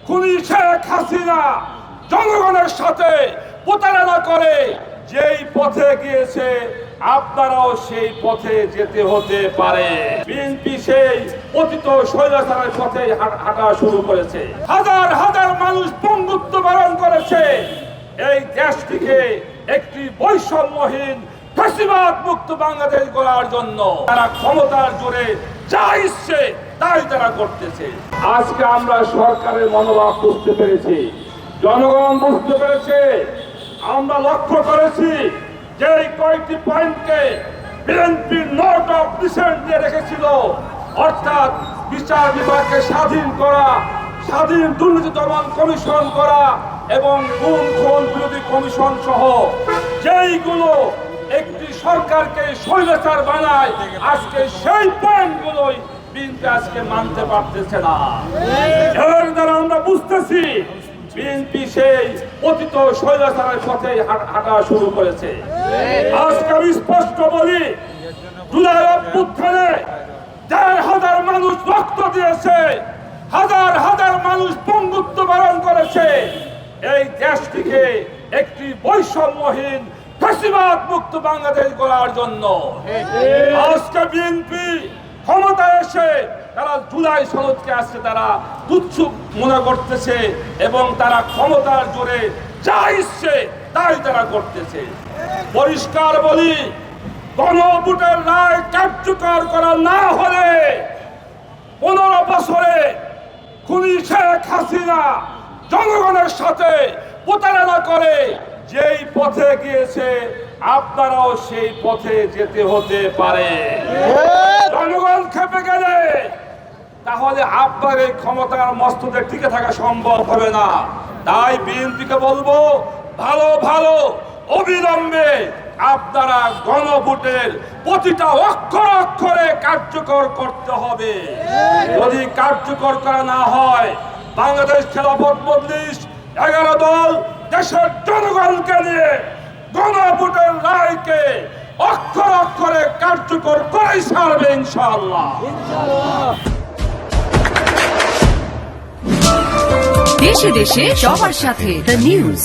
খুনি শেখ হাসিনা জনগণের সাথে প্রতারণা করে যেই পথে গিয়েছে আপনারাও সেই পথে যেতে হতে পারে। বিএনপি সেই পতিত স্বৈরাচারের পথে হাঁটা শুরু করেছে। হাজার হাজার মানুষ বঙ্গুত্ব বরণ করেছে এই দেশটিকে একটি বৈষম্যহীন ফ্যাসিবাদ মুক্ত বাংলাদেশ গড়ার জন্য। তারা ক্ষমতার জোরে যা ইচ্ছে তাই তারা করতেছে। আজকে আমরা সরকারের মনোভাব বুঝতে পেরেছি, জনগণ বুঝতে পেরেছে। আমরা লক্ষ্য করেছি যে কয়েকটি পয়েন্টকে বিএনপি নোট অফ ডিসেন্ট দিয়ে রেখেছিল, অর্থাৎ বিচার বিভাগকে স্বাধীন করা, স্বাধীন দুর্নীতি দমন কমিশন করা এবং গুম খুন বিরোধী কমিশন সহ যেইগুলো একটি সরকারকে স্বৈরাচার বানায়, আজকে সেই পয়েন্টগুলোই বিএনপি আজকে মানতে পারতেছে না। এর দ্বারা আমরা বুঝতেছি বিএনপি সেই পতিত স্বৈরাচারের পথে হাঁটা শুরু করেছে। আজকে আমি স্পষ্ট বলি, জুলাই অভ্যুত্থানে ১,৫০০ মানুষ রক্ত দিয়েছে, হাজার হাজার মানুষ বঙ্গুত্ব বরণ করেছে এই দেশটিকে একটি বৈষম্যহীন ফ্যাসিবাদ মুক্ত বাংলাদেশ গড়ার জন্য। আজকে বিএনপি ক্ষমতায় এসে তারা জুলাই সনদকে আজকে তারা তুচ্ছ মনে করতেছে এবং তারা ক্ষমতার জোরে যা ইচ্ছে তাই তারা করতেছে। পরিষ্কার বলি, গণভোটের রায় কার্যকর করা না হলে 15 বছরে খুনি শেখ হাসিনা জনগণের সাথে প্রতারণা করে যেই পথে গিয়েছে আপনারাও সেই পথে যেতে হতে পারে। জনগণ খেপে গেলে তাহলে আপনার এই ক্ষমতার মস্তকে টিকে থাকা সম্ভব হবে না। তাই বিএনপিকে বলবো, ভালো ভালো অবিলম্বে আপনারা গণভোটের প্রতিটা অক্ষর অক্ষরে কার্যকর করতে হবে। যদি কার্যকর করা না হয়, বাংলাদেশ খেলাফত মজলিস 11 দল দেশের জনগণকে নিয়ে গণভোটের রায়কে অক্ষর অক্ষরে কার্যকর করে ছাড়বে ইনশাআল্লাহ। দেশে দেশে সবার সাথে দ্য নিউজ।